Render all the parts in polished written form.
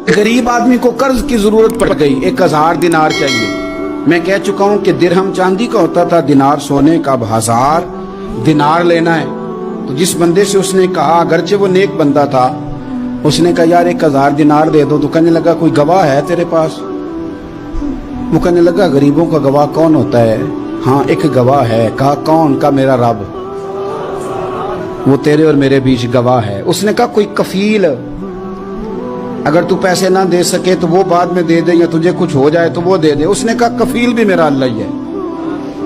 गरीब आदमी को कर्ज की जरूरत पड़ गई, 1000 दिनार चाहिए। मैं कह चुका हूं कि दिरहम चांदी का होता था, दिनार सोने का। अब 1000 दिनार लेना है। तो जिस बंदे से उसने कहा, अगरचे वो नेक बंदा था, उसने कहा यार 1000 दिनार दे दो। तो कहने लगा कोई गवाह है तेरे पास? वो कहने लगा गरीबों का गवाह कौन होता है? हाँ एक गवाह है। कहा कौन? का मेरा रब, वो तेरे और मेरे बीच गवाह है। उसने कहा कोई कफील, अगर तू पैसे ना दे सके तो वो बाद में दे दे, या तुझे कुछ हो जाए तो वो दे दे। उसने कहा कफील भी मेरा अल्लाह ही है।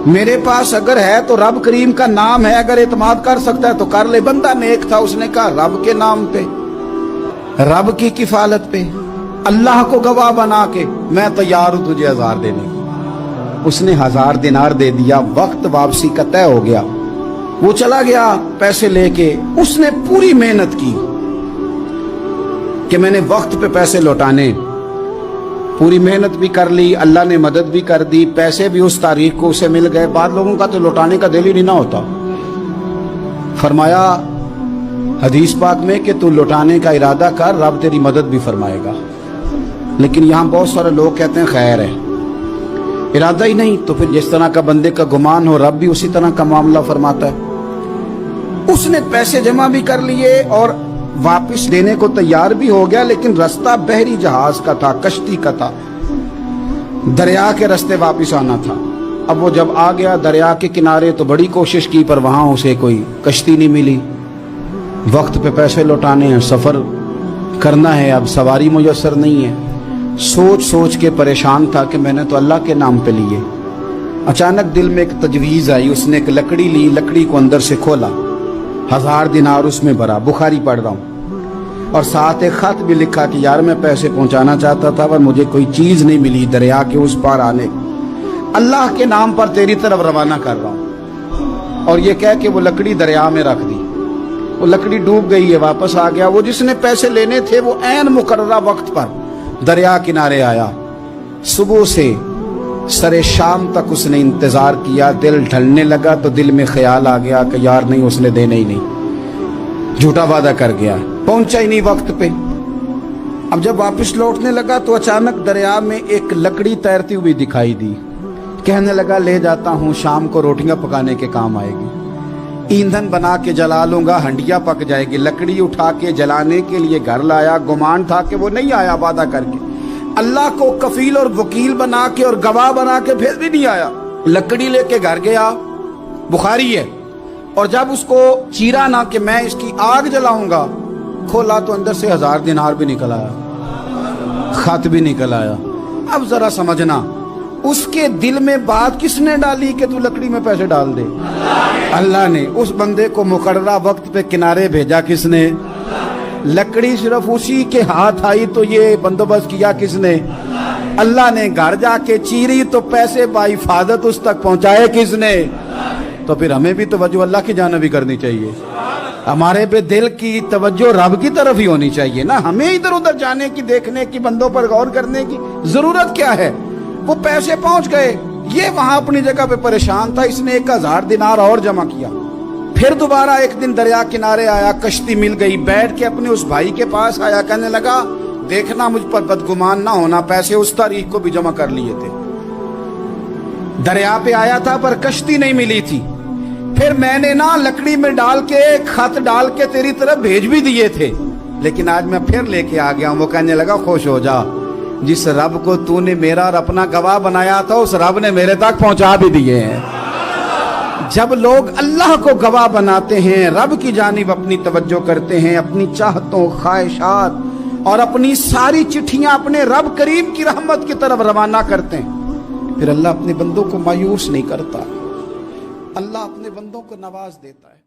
मेरे पास अगर है तो रब करीम का नाम है, अगर एतमाद कर सकता है तो कर ले। बंदा नेक था, उसने कहा रब के नाम पे, रब की किफालत पे, अल्लाह को गवाह बना के मैं तैयार हूं तुझे 1000 देने को। उसने 1000 दिनार दे दिया। वक्त वापसी का तय हो गया। वो चला गया पैसे लेके। उसने पूरी मेहनत की कि मैंने वक्त पे पैसे लौटाने, पूरी मेहनत भी कर ली, अल्लाह ने मदद भी कर दी, पैसे भी उस तारीख को उसे मिल गए। बाद लोगों का तो लौटाने का दिल ही नहीं ना होता। फरमाया हदीस पाक में कि तू लौटाने का इरादा कर, रब तेरी मदद भी फरमाएगा। लेकिन यहाँ बहुत सारे लोग कहते हैं खैर है, इरादा ही नहीं। तो फिर जिस तरह का बंदे का गुमान हो, रब भी उसी तरह का मामला फरमाता है। उसने पैसे जमा भी कर लिए और वापस देने को तैयार भी हो गया, लेकिन रास्ता बहरी जहाज का था, कश्ती का था, दरिया के रास्ते वापस आना था। अब वो जब आ गया दरिया के किनारे तो बड़ी कोशिश की, पर वहां उसे कोई कश्ती नहीं मिली। वक्त पे पैसे लौटाने हैं, सफर करना है, अब सवारी मुयस्सर नहीं है। सोच सोच के परेशान था कि मैंने तो अल्लाह के नाम पे लिए। अचानक दिल में एक तजवीज आई। उसने एक लकड़ी ली, लकड़ी को अंदर से खोला, 1000 दिनार उसमें भरा। बुखारी पढ़ रहा हूँ, और साथ एक खत भी लिखा कि यार मैं पैसे पहुंचाना चाहता था पर मुझे कोई चीज नहीं मिली दरिया के उस पार आने, अल्लाह के नाम पर तेरी तरफ रवाना कर रहा हूँ। और ये कह के वो लकड़ी दरिया में रख दी। वो लकड़ी डूब गई है, वापस आ गया। वो जिसने पैसे लेने थे वो ऐन मुकर्ररा वक्त पर दरिया किनारे आया। सुबह से सरे शाम तक उसने इंतजार किया। दिल ढलने लगा तो दिल में ख्याल आ गया कि यार नहीं, उसने देने ही नहीं, झूठा वादा कर गया, पहुंचा ही नहीं वक्त पे। अब जब वापस लौटने लगा तो अचानक दरिया में एक लकड़ी तैरती हुई दिखाई दी। कहने लगा ले जाता हूं, शाम को रोटियां पकाने के काम आएगी, ईंधन बना के जला लूंगा, हंडिया पक जाएगी। लकड़ी उठा के जलाने के लिए घर लाया। गुमान था कि वो नहीं आया वादा करके। अल्लाह को कफील और वकील बना के और गवाह बना के फिर भी नहीं आया। लकड़ी लेके घर गया, बुखारी है, और जब उसको चीरा ना कि मैं इसकी आग जलाऊंगा, खोला तो अंदर से 1000 दिनार भी निकल आया, खत भी निकल आया। अब जरा समझना, उसके दिल में बात किसने डाली कि तू लकड़ी में पैसे डाल दे? अल्लाह ने। उस बंदे को मुकर्ररा वक्त पे किनारे भेजा किसने? लकड़ी सिर्फ उसी के हाथ आई तो ये बंदोबस्त किया किसने? अल्लाह ने। घर जाके चीरी तो पैसे बाहिफाजत उस तक पहुंचाए किसने? तो फिर हमें भी तवज्जो अल्लाह की जानिब भी करनी चाहिए। हमारे पे दिल की तवज्जो रब की तरफ ही होनी चाहिए ना। हमें इधर उधर जाने की, देखने की, बंदों पर गौर करने की जरूरत क्या है? वो पैसे पहुंच गए, ये वहां अपनी जगह पे परेशान था। इसने 1000 दिनार और जमा किया। फिर दोबारा एक दिन दरिया किनारे आया, कश्ती मिल गई, बैठ के अपने उस भाई के पास आया। कहने लगा देखना मुझ पर बदगुमान ना होना, पैसे उस तारीख को भी जमा कर लिए थे। दरिया पे आया था पर कश्ती नहीं मिली थी। फिर मैंने ना लकड़ी में डाल के, खत डाल के तेरी तरफ भेज भी दिए थे, लेकिन आज मैं फिर लेके आ गया हूं। वो कहने लगा खुश हो जा, जिस रब को तूने मेरा और अपना गवाह बनाया था उस रब ने मेरे तक पहुंचा भी दिए हैं। जब लोग अल्लाह को गवाह बनाते हैं, रब की जानिब अपनी तवज्जो करते हैं, अपनी चाहतों, ख्वाहिशात और अपनी सारी चिट्ठियां अपने रब करीम की रहमत की तरफ रवाना करते हैं, फिर अल्लाह अपने बंदों को मायूस नहीं करता। अल्लाह अपने बंदों को नवाज देता है।